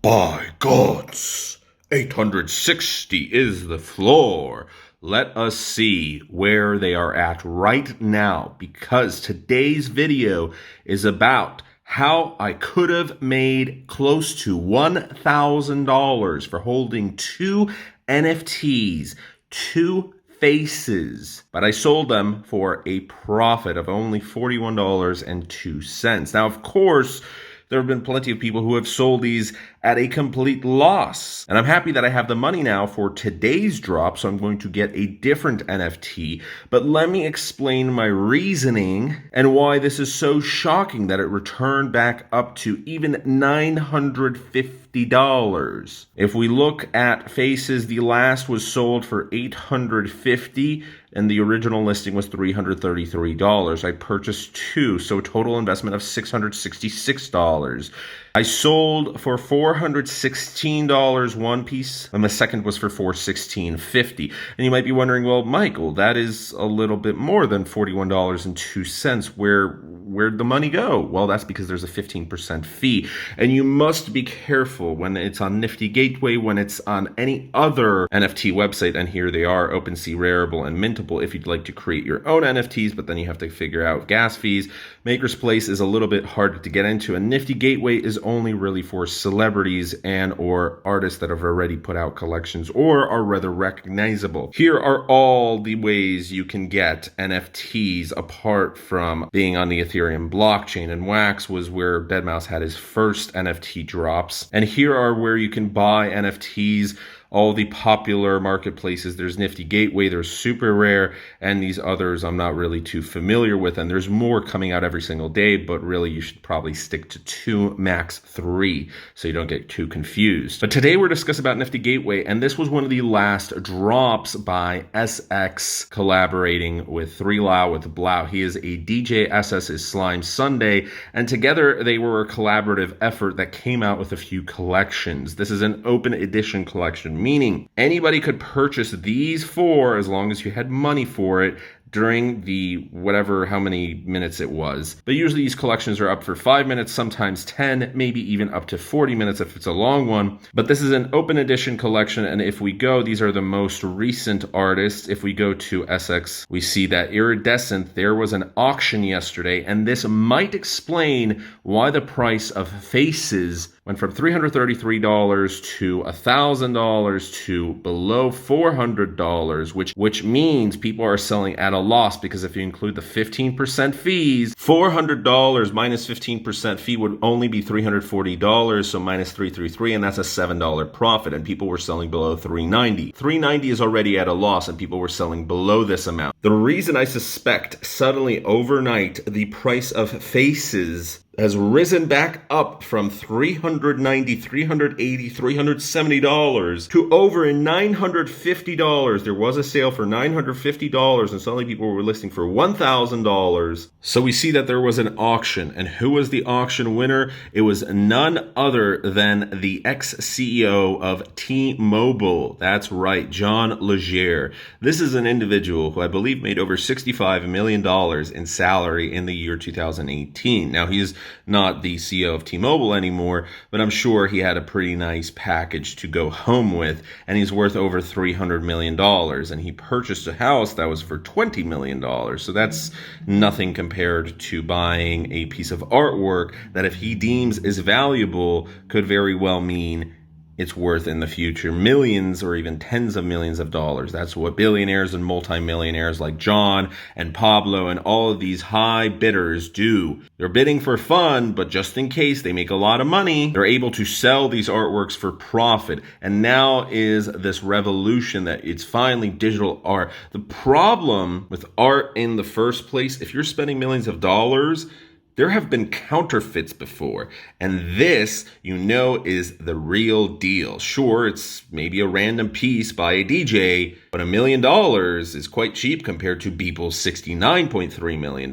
By gods, 860 is the floor. Let us see where they are at right now, because today's video is about how I could have made close to $1,000 for holding two NFTs, two faces, but I sold them for a profit of only $41.02. Now, of course, there have been plenty of people who have sold these at a complete loss. And I'm happy that I have the money now for today's drop, so I'm going to get a different NFT. But let me explain my reasoning and why this is so shocking that it returned back up to even $950. If we look at faces, the last was sold for $850 and the original listing was $333. I purchased two, so a total investment of $666. I sold for $416 one piece, and the second was for $416.50. And you might be wondering, well, Michael, that is a little bit more than $41.02. Where'd the money go? Well, that's because there's a 15% fee. And you must be careful when it's on Nifty Gateway, when it's on any other NFT website, and here they are, OpenSea, Rarible, and Mintable, if you'd like to create your own NFTs, but then you have to figure out gas fees. Maker's Place is a little bit harder to get into, and Nifty Gateway is only really for celebrities and or artists that have already put out collections or are rather recognizable. Here are all the ways you can get NFTs apart from being on the Ethereum blockchain, and Wax was where deadmau5 had his first NFT drops. And here are where you can buy NFTs, all the popular marketplaces. There's Nifty Gateway, there's Super Rare, and these others I'm not really too familiar with, and there's more coming out every single day, but really you should probably stick to 2, max 3, so you don't get too confused. But today we're discussing about Nifty Gateway, and this was one of the last drops by SX collaborating with 3Lau with Blau. He is a DJ, SS is Slime Sunday, and together they were a collaborative effort that came out with a few collections. This is an open edition collection, meaning anybody could purchase these four as long as you had money for it during the whatever, how many minutes it was. But usually these collections are up for 5 minutes, sometimes 10, maybe even up to 40 minutes if it's a long one. But this is an open edition collection, and if we go, these are the most recent artists. If we go to SX, we see that Iridescent, there was an auction yesterday, and this might explain why the price of faces went from $333 to $1,000 to below $400, which means people are selling at a loss, because if you include the 15% fees, $400 minus 15% fee would only be $340, so minus $333, and that's a $7 profit, and people were selling below $390. $390 is already at a loss, and people were selling below this amount. The reason I suspect suddenly overnight the price of faces has risen back up from $390, $380, $370 to over $950. There was a sale for $950, and suddenly people were listing for $1,000. So we see that there was an auction, and who was the auction winner? It was none other than the ex-CEO of T-Mobile. That's right, John Legere. This is an individual who I believe made over $65 million in salary in the year 2018. Now, he is not the CEO of T-Mobile anymore, but I'm sure he had a pretty nice package to go home with, and he's worth over $300 million, and he purchased a house that was for $20 million, so that's nothing compared to buying a piece of artwork that, if he deems is valuable, could very well mean it's worth in the future millions or even tens of millions of dollars. That's what billionaires and multimillionaires like John and Pablo and all of these high bidders do. They're bidding for fun, but just in case they make a lot of money, they're able to sell these artworks for profit. And now is this revolution that it's finally digital art. The problem with art in the first place, if you're spending millions of dollars, there have been counterfeits before, and this, is the real deal. Sure, it's maybe a random piece by a DJ, but $1 million is quite cheap compared to Beeple's $69.3 million,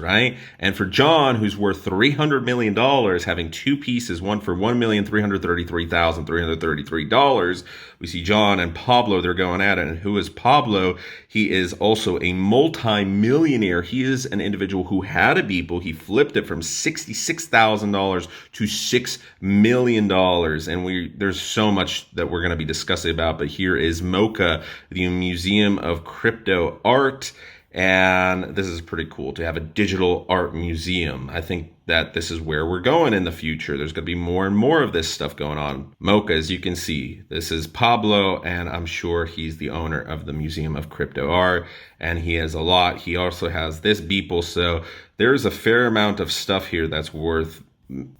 right? And for John, who's worth $300 million, having two pieces, one for $1,333,333, we see John and Pablo, they're going at it. And who is Pablo? He is also a multi-millionaire. He is an individual who had a Beeple. He flipped flipped it from $66,000 to $6 million. And there's so much that we're going to be discussing about, but here is MoCA, the Museum of Crypto Art. And this is pretty cool to have a digital art museum. I think that this is where we're going in the future. There's going to be more and more of this stuff going on. MoCA, as you can see, this is Pablo, and I'm sure he's the owner of the Museum of Crypto Art, and he has a lot. He also has this Beeple, so there's a fair amount of stuff here that's worth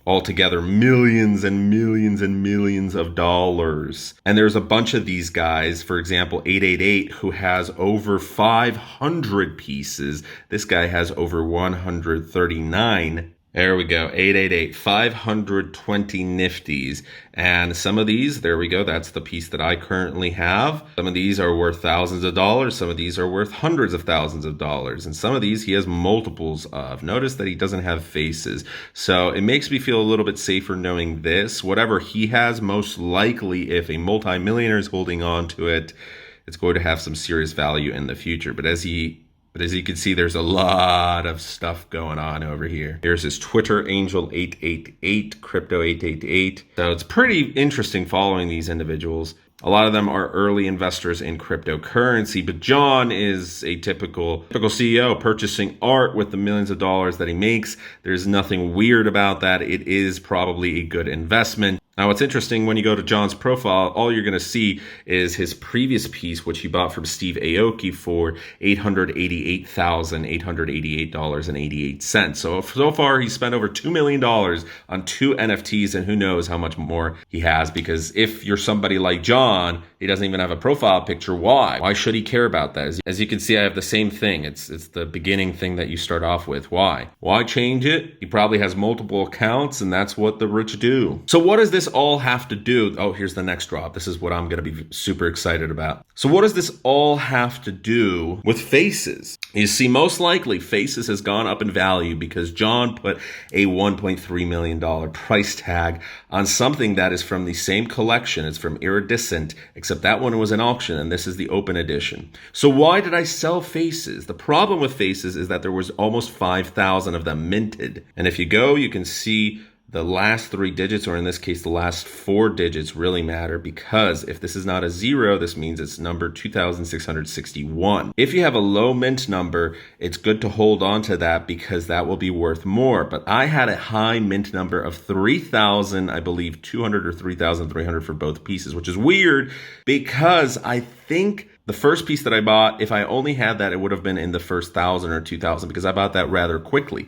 altogether millions and millions and millions of dollars. And there's a bunch of these guys, for example 888, who has over 500 pieces. This guy has over 139. There we go, 888, 520 nifties. And some of these, there we go, that's the piece that I currently have. Some of these are worth thousands of dollars. Some of these are worth hundreds of thousands of dollars. And some of these he has multiples of. Notice that he doesn't have faces. So it makes me feel a little bit safer knowing this. Whatever he has, most likely, if a multimillionaire is holding on to it, it's going to have some serious value in the future. But as you can see, there's a lot of stuff going on over here. Here's his Twitter, Angel888, Crypto888. So it's pretty interesting following these individuals. A lot of them are early investors in cryptocurrency, but John is a typical CEO purchasing art with the millions of dollars that he makes. There's nothing weird about that. It is probably a good investment. Now, what's interesting, when you go to John's profile, all you're going to see is his previous piece, which he bought from Steve Aoki for $888,888.88. So far, he spent over $2 million on 2 NFTs, and who knows how much more he has, because if you're somebody like John, he doesn't even have a profile picture. Why? Why should he care about that? As you can see, I have the same thing. It's the beginning thing that you start off with. Why? Why change it? He probably has multiple accounts, and that's what the rich do. So what does this all have to do? Oh, here's the next drop. This is what I'm going to be super excited about. So what does this all have to do with Faces? You see, most likely Faces has gone up in value because John put a $1.3 million price tag on something that is from the same collection. It's from Iridescent, except that one was an auction and this is the open edition. So why did I sell Faces? The problem with Faces is that there was almost 5,000 of them minted. And if you go, you can see the last 3 digits, or in this case, the last 4 digits really matter, because if this is not a 0, this means it's number 2,661. If you have a low mint number, it's good to hold on to that because that will be worth more. But I had a high mint number of 3,000, I believe 200 or 3,300 for both pieces, which is weird because I think the first piece that I bought, if I only had that, it would have been in the first 1,000 or 2,000 because I bought that rather quickly.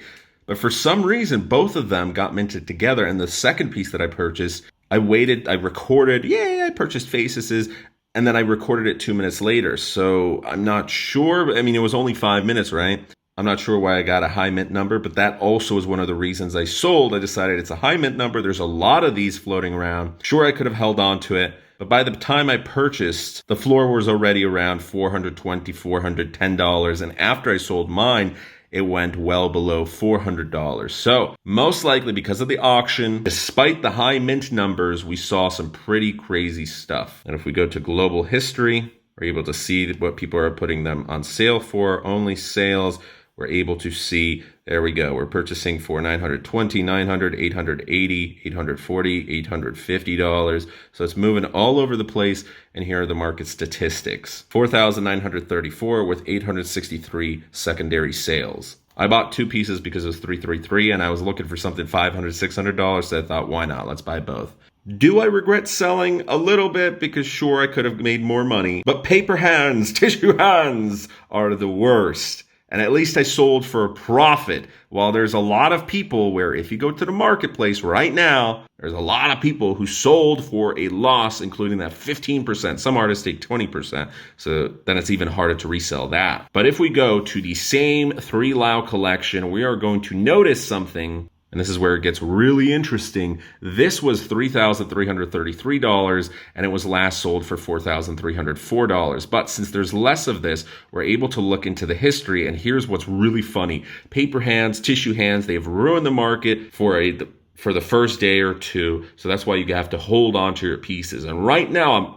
But for some reason, both of them got minted together. And the second piece that I purchased, I waited, I recorded, I purchased Faces, and then I recorded it 2 minutes later. So I'm not sure. I mean, it was only 5 minutes, right? I'm not sure why I got a high mint number, but that also is one of the reasons I sold. I decided it's a high mint number. There's a lot of these floating around. Sure, I could have held on to it, but by the time I purchased, the floor was already around $420, $410. And after I sold mine, it went well below $400. So most likely because of the auction, despite the high mint numbers, we saw some pretty crazy stuff. And if we go to global history, we're able to see what people are putting them on sale for. Only sales. We're able to see, there we go. We're purchasing for $920, $900, $880, $840, $850. So it's moving all over the place. And here are the market statistics. 4,934 with 863 secondary sales. I bought 2 pieces because it was 333 and I was looking for something $500, $600. So I thought, why not? Let's buy both. Do I regret selling? A little bit, because sure, I could have made more money. But paper hands, tissue hands are the worst. And at least I sold for a profit. While there's a lot of people where if you go to the marketplace right now, there's a lot of people who sold for a loss, including that 15%. Some artists take 20%. So then it's even harder to resell that. But if we go to the same 3 Lao collection, we are going to notice something. And this is where it gets really interesting. This was $3,333, and it was last sold for $4,304. But since there's less of this, we're able to look into the history. And here's what's really funny. Paper hands, tissue hands, they've ruined the market for the first day or 2. So that's why you have to hold on to your pieces. And right now,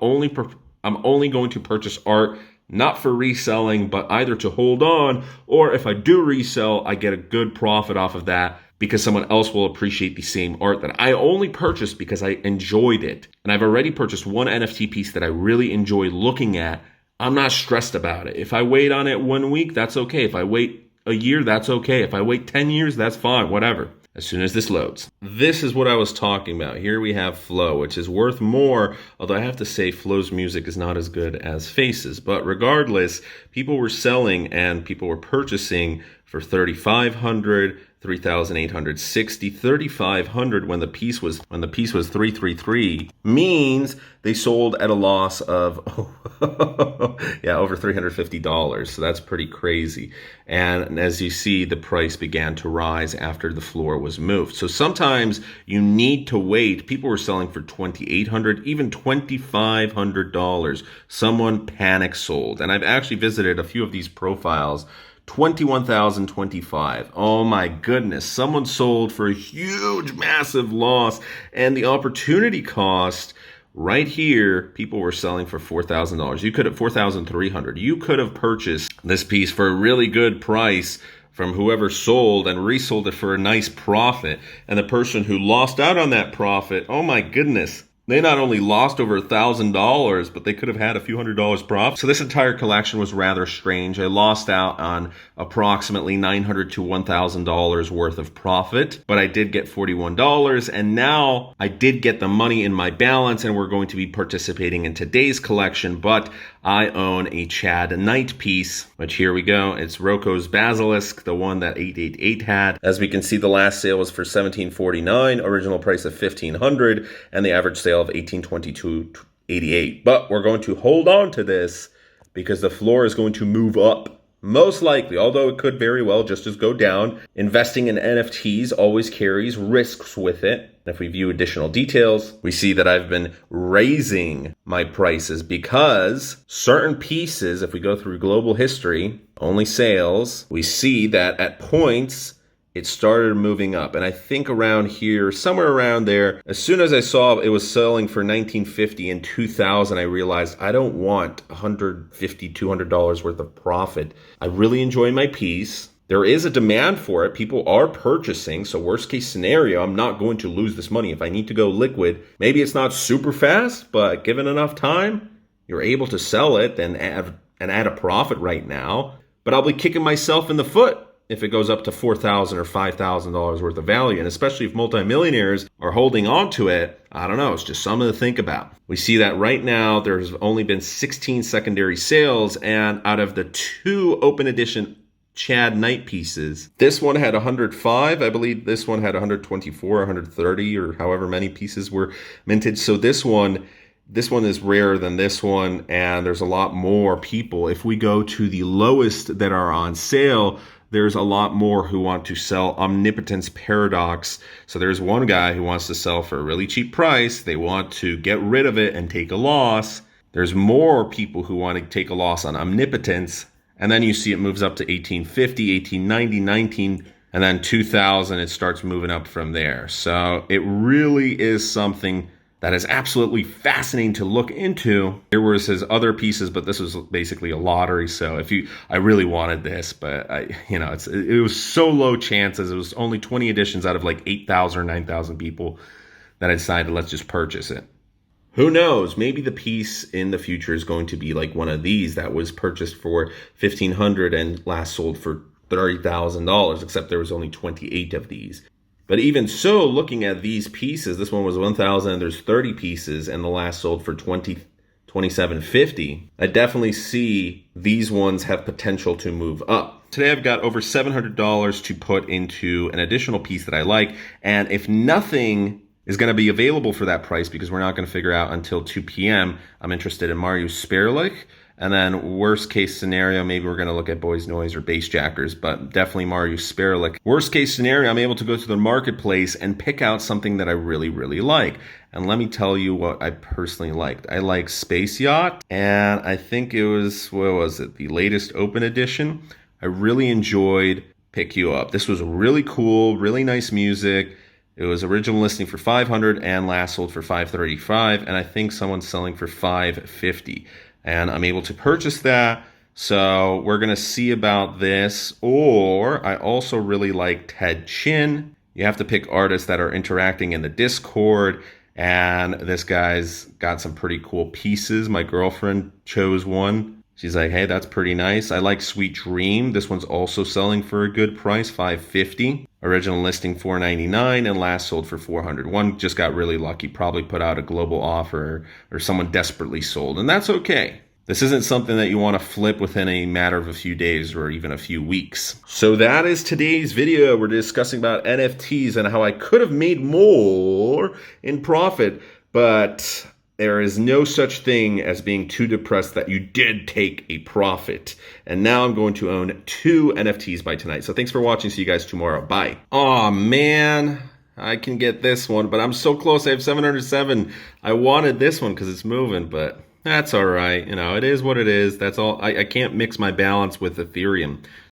I'm only going to purchase art, not for reselling, but either to hold on, or if I do resell, I get a good profit off of that. because someone else will appreciate the same art that I only purchased because I enjoyed it. And I've already purchased one NFT piece that I really enjoy looking at. I'm not stressed about it. If I wait on it 1 week, that's okay. If I wait a year, that's okay. If I wait 10 years, that's fine, whatever. As soon as this loads. This is what I was talking about. Here we have Flow, which is worth more, although I have to say Flow's music is not as good as Faces. But regardless, people were selling and people were purchasing for $3,500, $3,860, $3,500 when the piece was 333, means they sold at a loss of over $350. So that's pretty crazy. And as you see, the price began to rise after the floor was moved. So sometimes you need to wait. People were selling for $2,800, even $2,500. Someone panic sold. And I've actually visited a few of these profiles. 21,025. Oh my goodness. Someone sold for a huge, massive loss. And the opportunity cost right here, people were selling for $4,000. You could have $4,300. You could have purchased this piece for a really good price from whoever sold and resold it for a nice profit. And the person who lost out on that profit, oh my goodness, they not only lost over $1,000, but they could have had a few $100s profit. So this entire collection was rather strange. I lost out on approximately $900 to $1,000 worth of profit, but I did get $41. And now I did get the money in my balance, and we're going to be participating in today's collection. But I own a Chad Knight piece, which here we go. It's Rocco's Basilisk, the one that 888 had. As we can see, the last sale was for $1,749, original price of $1,500, and the average sale of $1,822.88. But we're going to hold on to this because the floor is going to move up. Most likely, although it could very well just as go down. Investing in NFTs always carries risks with it. If we view additional details, we see that I've been raising my prices because certain pieces, if we go through global history, only sales, we see that at points, it started moving up. And I think around here, somewhere around there, as soon as I saw it was selling for $1,950 and $2,000, I realized I don't want $150, $200 worth of profit. I really enjoy my piece. There is a demand for it. People are purchasing. So worst case scenario, I'm not going to lose this money. If I need to go liquid, maybe it's not super fast, but given enough time, you're able to sell it and add a profit right now. But I'll be kicking myself in the foot if it goes up to $4,000 or $5,000 worth of value. And especially if multimillionaires are holding on to it, I don't know, it's just something to think about. We see that right now there's only been 16 secondary sales, and out of the 2 open edition Chad Knight pieces, this one had 105. I believe this one had 124, 130, or however many pieces were minted. So this one is rarer than this one, and there's a lot more people. If we go to the lowest that are on sale, there's a lot more who want to sell Omnipotence Paradox. So there's one guy who wants to sell for a really cheap price. They want to get rid of it and take a loss. There's more people who want to take a loss on Omnipotence. And then you see it moves up to 1850, 1890, 19, and then 2000, it starts moving up from there. So it really is something that is absolutely fascinating to look into. There was his other pieces, but this was basically a lottery. So I really wanted this, but it was so low chances. It was only 20 editions out of like 8,000 or 9,000 people that I decided, let's just purchase it. Who knows? Maybe the piece in the future is going to be like one of these that was purchased for $1,500 and last sold for $30,000, except there was only 28 of these. But even so, looking at these pieces, this one was 1,000 and there's 30 pieces, and the last sold for $27.50. I definitely see these ones have potential to move up. Today I've got over $700 to put into an additional piece that I like, and if nothing is going to be available for that price, because we're not going to figure out until 2 p.m., I'm interested in Mariusz Sperlich. And then worst case scenario, maybe we're going to look at Boys Noise or Bassjackers, but definitely Mariusz Sperlich. Worst case scenario, I'm able to go to the marketplace and pick out something that I really, really like. And let me tell you what I personally liked. I like Space Yacht, and I think it was, the latest open edition. I really enjoyed Pick You Up. This was really cool, really nice music. It was original listing for $500 and last sold for $535, and I think someone's selling for $550. And I'm able to purchase that. So we're going to see about this. Or I also really like Ted Chin. You have to pick artists that are interacting in the Discord. And this guy's got some pretty cool pieces. My girlfriend chose one. She's like, hey, that's pretty nice. I like Sweet Dream. This one's also selling for a good price, $550. Original listing $499 and last sold for $400. One just got really lucky, probably put out a global offer or someone desperately sold, and that's okay. This isn't something that you want to flip within a matter of a few days or even a few weeks. So that is today's video. We're discussing about NFTs and how I could have made more in profit, but there is no such thing as being too depressed that you did take a profit. And now I'm going to own 2 NFTs by tonight. So thanks for watching. See you guys tomorrow. Bye. Oh man, I can get this one, but I'm so close. I have 707. I wanted this one because it's moving, but that's all right. You know, it is what it is. That's all. I can't mix my balance with Ethereum.